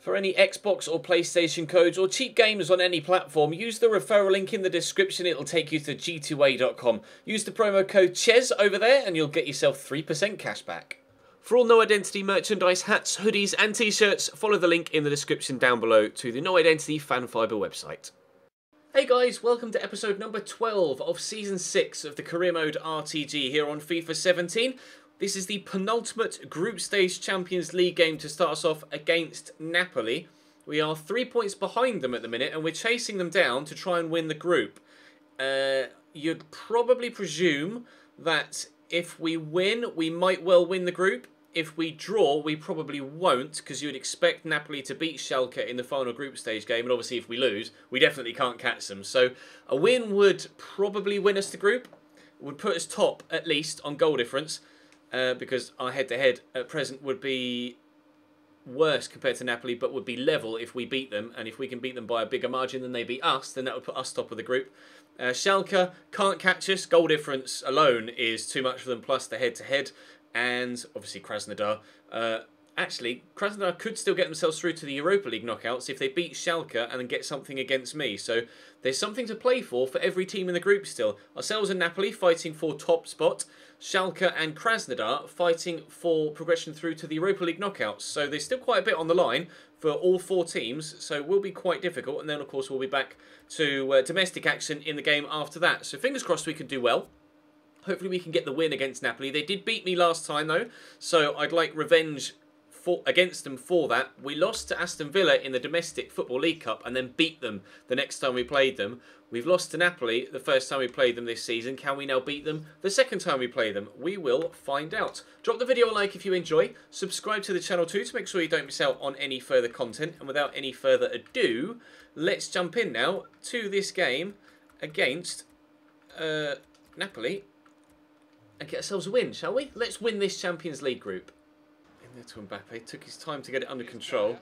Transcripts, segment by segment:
For any Xbox or PlayStation codes or cheap games on any platform, use the referral link in the description. It'll take you to g2a.com. Use the promo code CHES over there and you'll get yourself 3% cash back. For all No Identity merchandise, hats, hoodies and t-shirts, follow the link in the description down below to the No Identity Fan Fibre website. Hey guys, welcome to episode number 12 of Season 6 of the Career Mode RTG here on FIFA 17. This is the penultimate Group Stage Champions League game to start us off against Napoli. We are 3 points behind them at the minute and we're chasing them down to try and win the group. You'd probably presume that if we win, we might well win the group. If we draw, we probably won't, because you would expect Napoli to beat Schalke in the final group stage game, and obviously if we lose, we definitely can't catch them. So a win would probably win us the group, would put us top at least on goal difference, because our head-to-head at present would be worse compared to Napoli, but would be level if we beat them, and if we can beat them by a bigger margin than they beat us, then that would put us top of the group. Schalke can't catch us, goal difference alone is too much for them, plus the head-to-head. And obviously Krasnodar. Actually, Krasnodar could still get themselves through to the Europa League knockouts if they beat Schalke and then get something against me. So there's something to play for every team in the group still. Ourselves and Napoli fighting for top spot. Schalke and Krasnodar fighting for progression through to the Europa League knockouts. So there's still quite a bit on the line for all four teams. So it will be quite difficult. And then, of course, we'll be back to domestic action in the game after that. So fingers crossed we can do well. Hopefully we can get the win against Napoli. They did beat me last time though, so I'd like revenge against them for that. We lost to Aston Villa in the Domestic Football League Cup and then beat them the next time we played them. We've lost to Napoli the first time we played them this season. Can we now beat them the second time we play them? We will find out. Drop the video a like if you enjoy. Subscribe to the channel too to make sure you don't miss out on any further content. And without any further ado, let's jump in now to this game against Napoli. And get ourselves a win, shall we? Let's win this Champions League group. In there to Mbappe. Took his time to get it under control.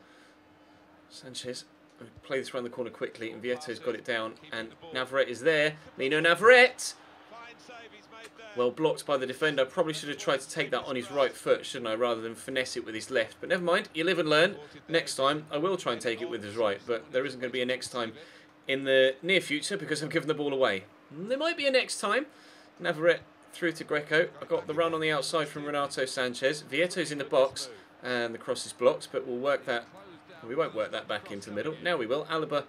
Sanchez. Play this around the corner quickly. And Vieto's got it down. And Navarrete is there. Lino Navarrete! Well blocked by the defender. Probably should have tried to take that on his right foot, shouldn't I? Rather than finesse it with his left. But never mind. You live and learn. Next time, I will try and take it with his right. But there isn't going to be a next time in the near future because I've given the ball away. There might be a next time. Navarrete through to Greco. I got the run on the outside from Renato Sanchez. Vieto's in the box and the cross is blocked, but we'll work that. We won't work that back into the middle. Now we will. Alaba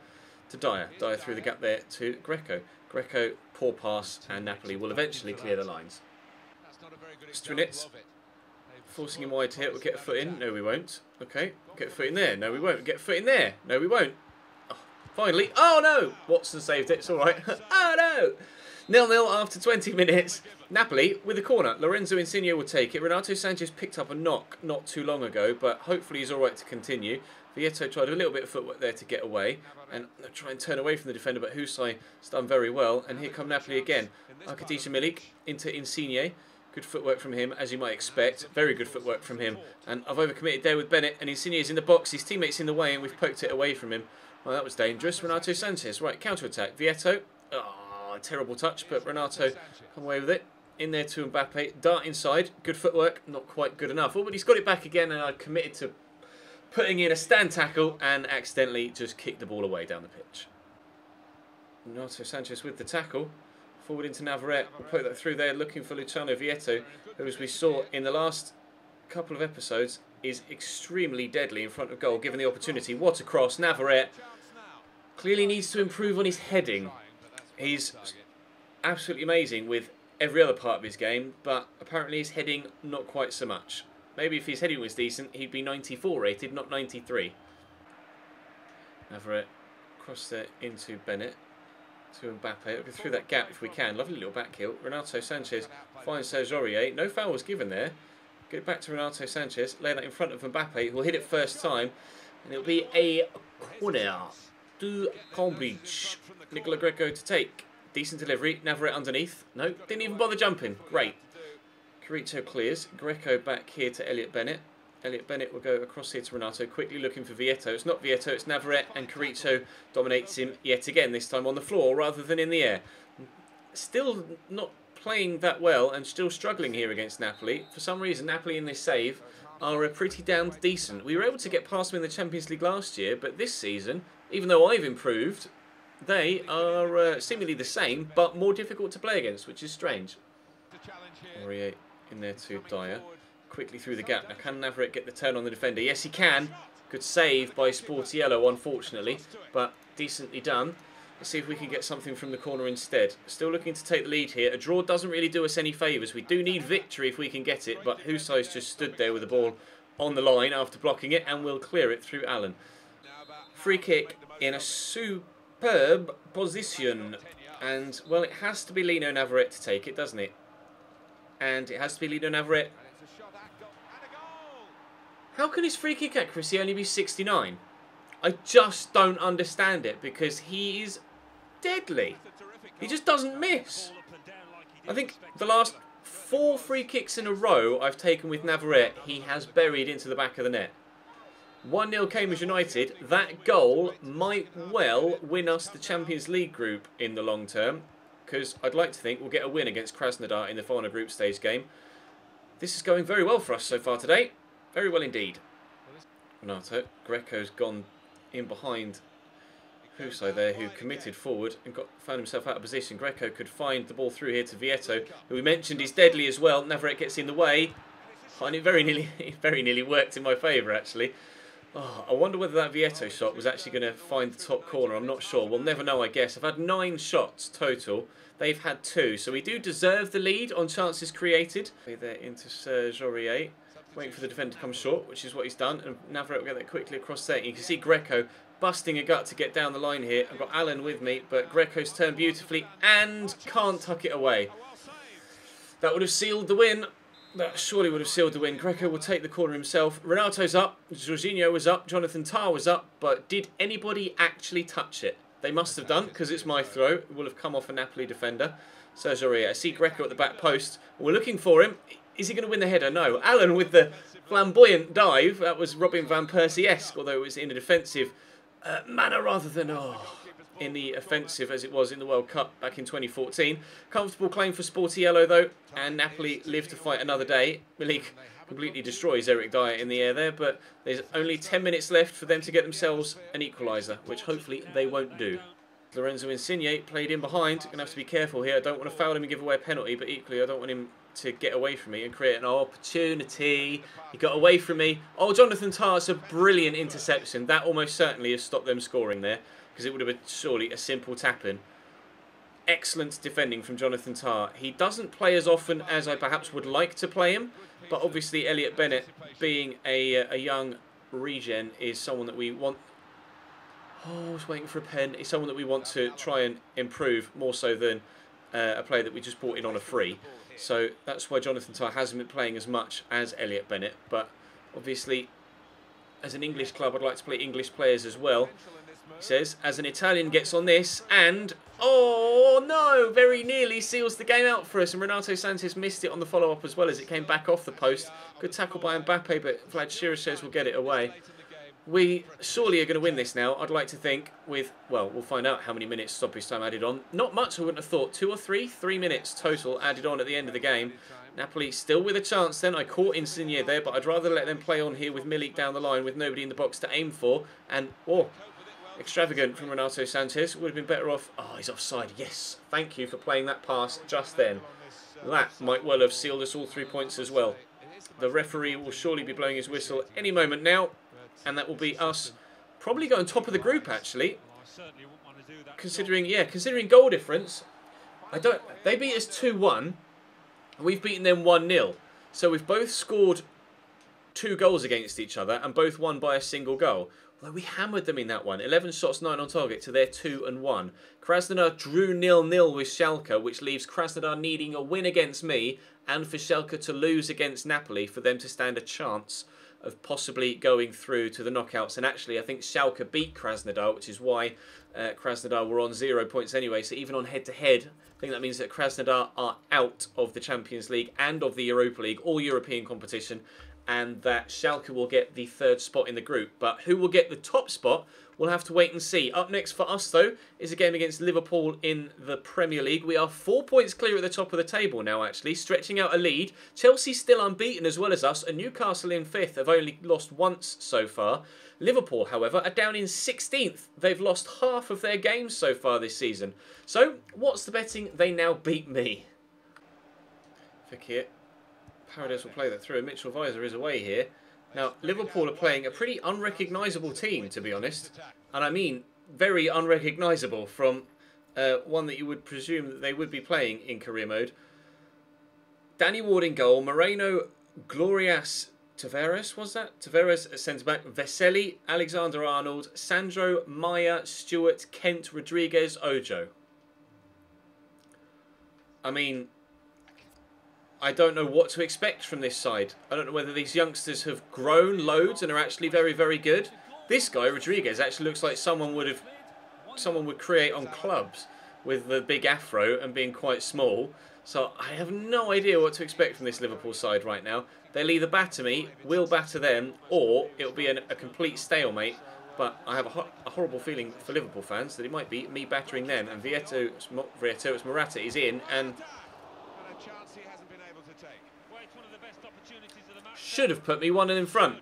to Dyer. Dyer through the gap there to Greco. Greco, poor pass, and Napoli will eventually clear the lines. Strunitz forcing him wide here. We'll get a foot in. No, we won't. Okay, get a foot in there. No, we won't. Get a foot in there. No, we won't. Oh, finally. Oh no! Watson saved it. It's all right. Oh no! 0-0 after 20 minutes. Napoli with a corner. Lorenzo Insigne will take it. Renato Sanchez picked up a knock not too long ago, but hopefully he's all right to continue. Vieto tried a little bit of footwork there to get away and try and turn away from the defender, but Husay has done very well. And here come Napoli again. Arkadiusz Milik into Insigne. Good footwork from him, as you might expect. Very good footwork from him. And I've overcommitted there with Bennett, and Insigne is in the box. His teammate's in the way, and we've poked it away from him. Well, that was dangerous. Renato Sanchez. Right, counter-attack. Vieto. Oh, terrible touch, but Renato come away with it. In there to Mbappe. Dart inside. Good footwork. Not quite good enough. Oh, but he's got it back again, and I committed to putting in a stand tackle and accidentally just kicked the ball away down the pitch. Renato Sanchez with the tackle. Forward into Navarrete. We'll put that through there, looking for Luciano Vieto, who, as we saw in the last couple of episodes, is extremely deadly in front of goal, given the opportunity. What a cross. Navarrete clearly needs to improve on his heading. He's absolutely amazing with every other part of his game, but apparently his heading not quite so much. Maybe if his heading was decent, he'd be 94 rated, not 93. Navarrete cross there into Bennett, to Mbappe. We'll go through that gap if we can. Lovely little back heel. Renato Sanchez finds Serge Aurier. No foul was given there. Get it back to Renato Sanchez. Lay that in front of Mbappe, who'll hit it first time. And it'll be a corner to Cambridge. Nicola Greco to take. Decent delivery. Navarrete underneath. No, didn't even bother jumping. Great. Carito clears. Greco back here to Elliot Bennett. Elliot Bennett will go across here to Renato, quickly looking for Vieto. It's not Vieto, it's Navarrete, and Carito dominates him yet again, this time on the floor rather than in the air. Still not playing that well and still struggling here against Napoli. For some reason, Napoli in this save are pretty damned decent. We were able to get past them in the Champions League last year, but this season, even though I've improved, they are seemingly the same, but more difficult to play against, which is strange. Aurier in there to Dyer. Quickly through the gap. Now, can Navarrete get the turn on the defender? Yes, he can. Good save by Sportiello, unfortunately, but decently done. Let's see if we can get something from the corner instead. Still looking to take the lead here. A draw doesn't really do us any favours. We do need victory if we can get it, but Husso's just stood there with the ball on the line after blocking it, and we'll clear it through Allen. Free kick in a superb position. And, well, it has to be Lino Navarrete to take it, doesn't it? And it has to be Lino Navarrete. How can his free kick accuracy only be 69? I just don't understand it, because he is deadly. He just doesn't miss. I think the last 4 free kicks in a row I've taken with Navarrete, he has buried into the back of the net. 1-0 Cambridge United. That goal might well win us the Champions League group in the long term, because I'd like to think we'll get a win against Krasnodar in the final group stage game. This is going very well for us so far today. Very well indeed. Renato. Greco's gone in behind Husso there, who committed forward and found himself out of position. Greco could find the ball through here to Vieto, who we mentioned is deadly as well. Navarrete gets in the way. And it very nearly worked in my favour, actually. Oh, I wonder whether that Vieto shot was actually going to find the top corner. I'm not sure. We'll never know, I guess. I've had 9 shots total. They've had 2. So we do deserve the lead on chances created. There into Serge Aurier. Waiting for the defender to come short, which is what he's done. And Navarrete will get that quickly across there. You can see Greco busting a gut to get down the line here. I've got Allen with me, but Greco's turned beautifully and can't tuck it away. That would have sealed the win. That surely would have sealed the win. Greco will take the corner himself. Renato's up. Jorginho was up. Jonathan Tah was up. But did anybody actually touch it? They must have done, because it's my throw. It will have come off a Napoli defender. Serge Aurier. I see Greco at the back post. We're looking for him. Is he going to win the header? No. Allen with the flamboyant dive. That was Robin van Persie-esque, although it was in a defensive manner rather than in the offensive as it was in the World Cup back in 2014. Comfortable claim for Sportiello, though, and Napoli live to fight another day. Milik completely destroys Eric Dyer in the air there, but there's only 10 minutes left for them to get themselves an equaliser, which hopefully they won't do. Lorenzo Insigne played in behind. Going to have to be careful here. I don't want to foul him and give away a penalty, but equally I don't want him to get away from me and create an opportunity. He got away from me. Oh, Jonathan Tah, it's a brilliant interception. That almost certainly has stopped them scoring there, because it would have been surely a simple tap-in. Excellent defending from Jonathan Tah. He doesn't play as often as I perhaps would like to play him, but obviously Elliot Bennett, being a young regen, is someone that we want. Oh, I was waiting for a pen. He's someone that we want to try and improve more so than a player that we just brought in on a free. So that's why Jonathan Tah hasn't been playing as much as Elliot Bennett. But obviously, as an English club, I'd like to play English players as well. He says, as an Italian gets on this, and oh no, very nearly seals the game out for us. And Renato Sanchez missed it on the follow-up as well as it came back off the post. Good tackle by Mbappe, but Vlad Chiriches will get it away. We surely are going to win this now, I'd like to think, with, well, we'll find out how many minutes stoppage time added on. Not much, I wouldn't have thought. 2 or 3? 3 minutes total added on at the end of the game. Napoli still with a chance then. I caught Insigne there, but I'd rather let them play on here with Milik down the line with nobody in the box to aim for. And, oh, extravagant from Renato Sanchez. Would have been better off. Oh, he's offside. Yes, thank you for playing that pass just then. That might well have sealed us all 3 points as well. The referee will surely be blowing his whistle any moment now. And that will be us probably going top of the group, actually. Considering goal difference, they beat us 2-1. We've beaten them 1-0. So we've both scored 2 goals against each other and both won by a single goal. Although we hammered them in that one. 11 shots, 9 on target to their 2 and 1. Krasnodar drew 0-0 with Schalke, which leaves Krasnodar needing a win against me and for Schalke to lose against Napoli for them to stand a chance of possibly going through to the knockouts. And actually, I think Schalke beat Krasnodar, which is why Krasnodar were on 0 points anyway. So even on head-to-head, I think that means that Krasnodar are out of the Champions League and of the Europa League, all European competition. and that Schalke will get the 3rd spot in the group. But who will get the top spot, we'll have to wait and see. Up next for us, though, is a game against Liverpool in the Premier League. We are 4 points clear at the top of the table now, actually, stretching out a lead. Chelsea still unbeaten as well as us, and Newcastle in 5th have only lost once so far. Liverpool, however, are down in 16th. They've lost half of their games so far this season. So, what's the betting? They now beat me. Fekir. Paredes will play that through. Mitchell Weiser is away here. Now, Liverpool are playing a pretty unrecognisable team, to be honest. And I mean very unrecognisable from one that you would presume that they would be playing in career mode. Danny Ward in goal. Moreno, Glorias, Tavares, was that? Tavares at centre-back. Vesely, Alexander-Arnold, Sandro, Maya, Stewart, Kent, Rodriguez, Ojo. I mean, I don't know what to expect from this side. I don't know whether these youngsters have grown loads and are actually very, very good. This guy, Rodriguez, actually looks like someone would create on clubs with the big afro and being quite small. So I have no idea what to expect from this Liverpool side right now. They'll either batter me, we'll batter them, or it'll be a complete stalemate. But I have a horrible feeling for Liverpool fans that it might be me battering them. And it's Morata is in and should have put me 1-0 in front.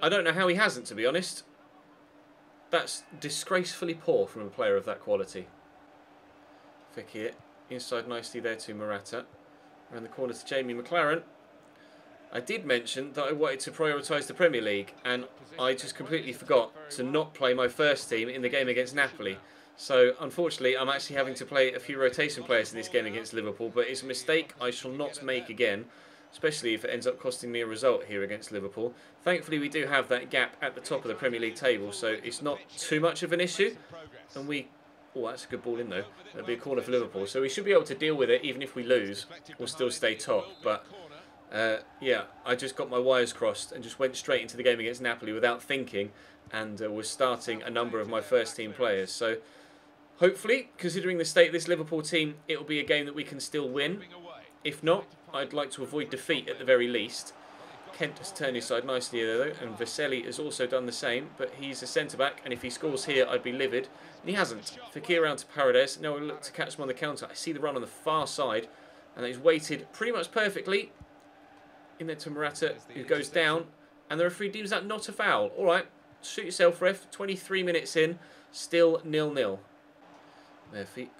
I don't know how he hasn't, to be honest. That's disgracefully poor from a player of that quality. Fekir, inside nicely there to Morata. Around the corner to Jamie McLaren. I did mention that I wanted to prioritise the Premier League, and I just completely forgot to not play my first team in the game against Napoli. So, unfortunately, I'm actually having to play a few rotation players in this game against Liverpool, but it's a mistake I shall not make again, especially if it ends up costing me a result here against Liverpool. Thankfully, we do have that gap at the top of the Premier League table, so it's not too much of an issue. And we... Oh, that's a good ball in, though. That'll be a corner for Liverpool. So we should be able to deal with it, even if we lose. We'll still stay top. But, yeah, I just got my wires crossed and just went straight into the game against Napoli without thinking, and was starting a number of my first-team players. So, hopefully, considering the state of this Liverpool team, it'll be a game that we can still win. If not, I'd like to avoid defeat at the very least. Kent has turned his side nicely here, though, and Vesely has also done the same, but he's a centre-back, and if he scores here, I'd be livid. And he hasn't. Fekir around to Paredes. Now we'll look to catch him on the counter. I see the run on the far side, and he's waited pretty much perfectly. In there to Morata, who goes down, and the referee deems that not a foul. All right, shoot yourself, ref. 23 minutes in, still 0-0. Murphy,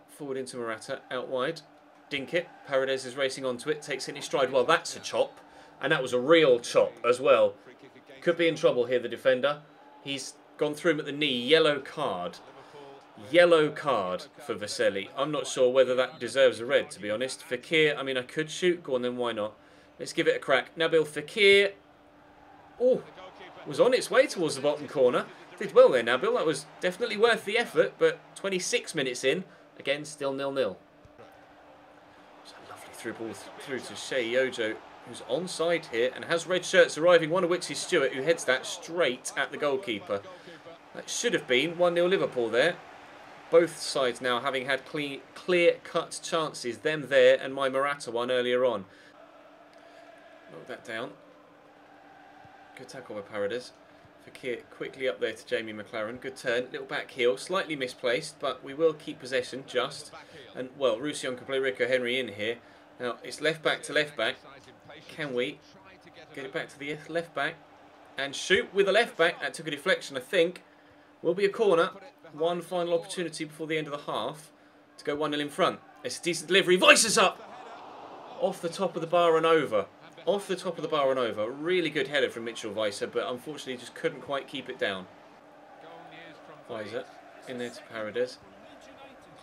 forward into Morata, out wide. Dink it. Paredes is racing onto it, takes it in his stride. Well, that's a chop. And that was a real chop as well. Could be in trouble here, the defender. He's gone through him at the knee. Yellow card. Yellow card for Vesely. I'm not sure whether that deserves a red, to be honest. Fekir, I mean, I could shoot. Go on then, why not? Let's give it a crack. Nabil Fekir. Oh, was on its way towards the bottom corner. Did well there, Nabil. That was definitely worth the effort, but 26 minutes in. Again, still 0-0. It's a lovely through ball through to Shea Ojo, who's onside here and has red shirts arriving, one of which is Stewart, who heads that straight at the goalkeeper. That should have been 1-0 Liverpool there. Both sides now having had clear-cut chances, them there and my Morata one earlier on. Knock that down. Good tackle by Paredes. Fekir quickly up there to Jamie McLaren. Good turn, little back heel, slightly misplaced, but we will keep possession just. And, well, Roussillon can play Rico Henry in here. Now, it's left back to left back. Can we get it back to the left back and shoot with the left back? That took a deflection, I think. Will be a corner. One final opportunity before the end of the half to go 1-0 in front. It's a decent delivery. Voices up! Off the top of the bar and over. Off the top of the bar and over. Really good header from Mitchell Weiser, but unfortunately just couldn't quite keep it down. Weiser in there to Paredes.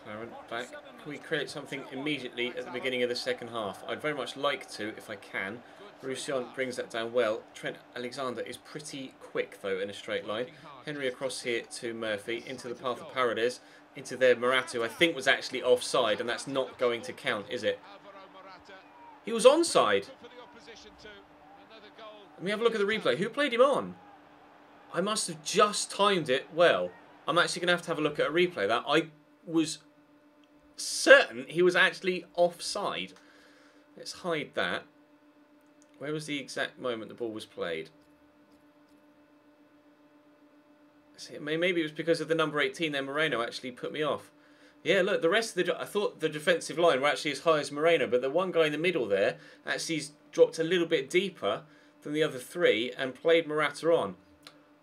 McLaren back. Can we create something immediately at the beginning of the second half? I'd very much like to, if I can. Roussillon brings that down well. Trent Alexander is pretty quick, though, in a straight line. Henry across here to Murphy, into the path of Paredes, into their Morata, who I think was actually offside, and that's not going to count, is it? He was onside. Let me have a look at the replay. Who played him on? I must have just timed it well. I'm actually going to have a look at a replay. That I was certain he was actually offside. Let's hide that. Where was the exact moment the ball was played? See, maybe it was because of the number 18 there, Moreno actually put me off. Yeah, look, the rest of the... I thought the defensive line were actually as high as Moreno, but the one guy in the middle there actually dropped a little bit deeper than the other three and played Morata on.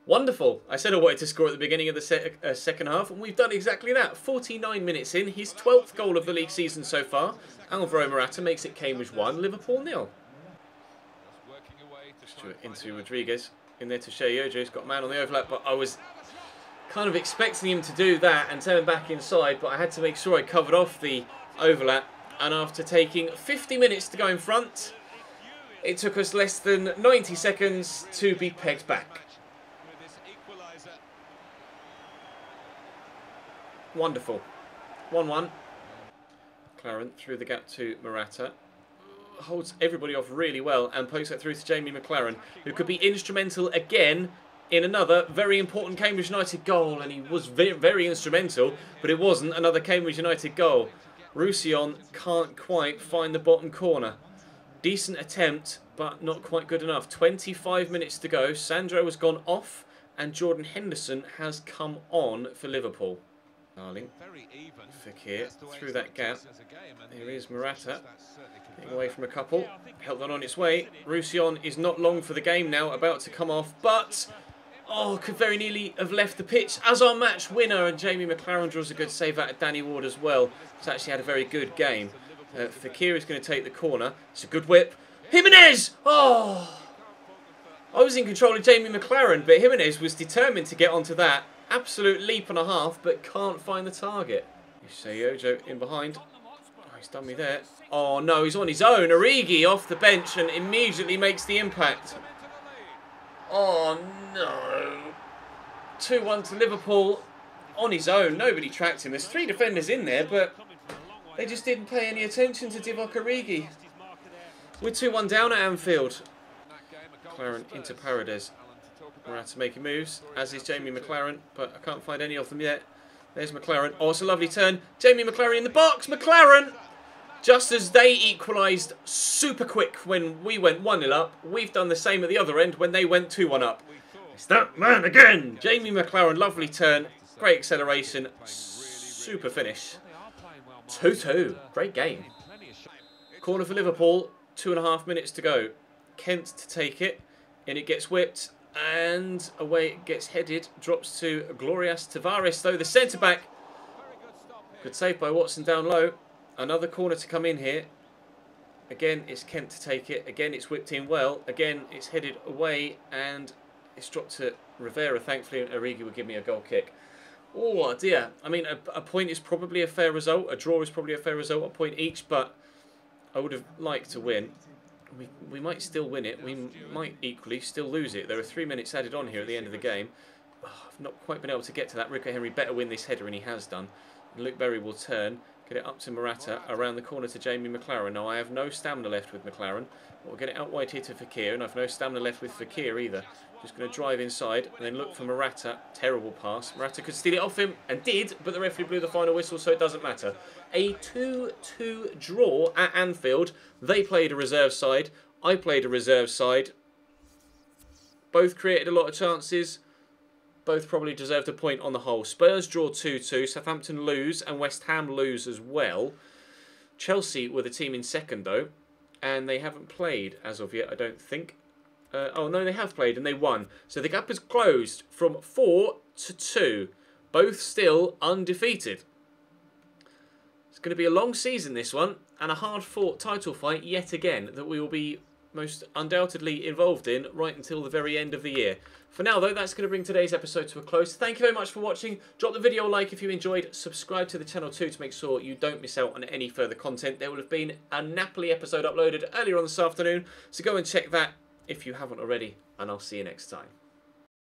Wonderful. I said I wanted to score at the beginning of the second half, and we've done exactly that. 49 minutes in, his 12th goal of the league season so far. Alvaro Morata makes it Cambridge 1, Liverpool 0. Into Rodriguez. In there to Sheyojo's got a man on the overlap, but I was kind of expecting him to do that and turn back inside, but I had to make sure I covered off the overlap. And after taking 50 minutes to go in front, it took us less than 90 seconds to be pegged back. Wonderful. 1-1. McLaren through the gap to Morata. Holds everybody off really well and pokes that through to Jamie McLaren, who could be instrumental again in another very important Cambridge United goal. And he was very, very instrumental, but it wasn't another Cambridge United goal. Roussillon can't quite find the bottom corner. Decent attempt, but not quite good enough. 25 minutes to go. Sandro has gone off and Jordan Henderson has come on for Liverpool. Darling. Fekir through that gap. Here is Morata. Getting away from a couple. Held on its way. Roussillon is not long for the game now. About to come off. But, oh, could very nearly have left the pitch as our match winner. And Jamie McLaren draws a good save out of Danny Ward as well. He's actually had a very good game. Fekir is going to take the corner. It's a good whip. Jimenez! Oh! I was in control of Jamie McLaren, but Jimenez was determined to get onto that. Absolute leap and a half, but can't find the target. Sheyojo in behind. Oh, he's done me there. Oh no, he's on his own. Origi off the bench and immediately makes the impact. Oh no. 2-1 to Liverpool on his own. Nobody tracked him. There's 3 defenders in there, but they just didn't pay any attention to Divock Origi. We're 2-1 down at Anfield. McLaren into Paredes. Morata making moves, as is Jamie McLaren, but I can't find any of them yet. There's McLaren. Oh, it's a lovely turn. Jamie McLaren in the box. McLaren! Just as they equalised super quick when we went 1-0 up, we've done the same at the other end when they went 2-1 up. It's that man again! Jamie McLaren, lovely turn. Great acceleration. Super finish. 2-2. Great game. Corner for Liverpool. 2.5 minutes to go. Kent to take it. And it gets whipped. And away it gets headed. Drops to Glorias Tavares, though, the centre-back. Good save by Watson down low. Another corner to come in here. Again, it's Kent to take it. Again, it's whipped in well. Again, it's headed away. And it's dropped to Rivera, thankfully. And Origi will give me a goal kick. Oh, dear. I mean, a point is probably a fair result. A draw is probably a fair result. A point each, but I would have liked to win. We might still win it. We might equally still lose it. There are 3 minutes added on here at the end of the game. Oh, I've not quite been able to get to that. Rico Henry better win this header, and he has done. And Luke Berry will turn, get it up to Morata, around the corner to Jamie McLaren. Now, I have no stamina left with McLaren. We'll get it out wide here to Fekir, and I've no stamina left with Fekir either. Just going to drive inside and then look for Morata. Terrible pass. Morata could steal it off him, and did, but the referee blew the final whistle, so it doesn't matter. A 2-2 draw at Anfield. They played a reserve side. I played a reserve side. Both created a lot of chances. Both probably deserved a point on the whole. Spurs draw 2-2. Southampton lose and West Ham lose as well. Chelsea were the team in second, though. And they haven't played as of yet, I don't think. Oh, no, they have played and they won. So the gap is closed from 4-2. Both still undefeated. It's going to be a long season, this one. And a hard-fought title fight yet again that we will be most undoubtedly involved in right until the very end of the year. For now, though, that's going to bring today's episode to a close. Thank you very much for watching. Drop the video a like if you enjoyed. Subscribe to the channel too to make sure you don't miss out on any further content. There will have been a Napoli episode uploaded earlier on this afternoon, so go and check that if you haven't already, and I'll see you next time.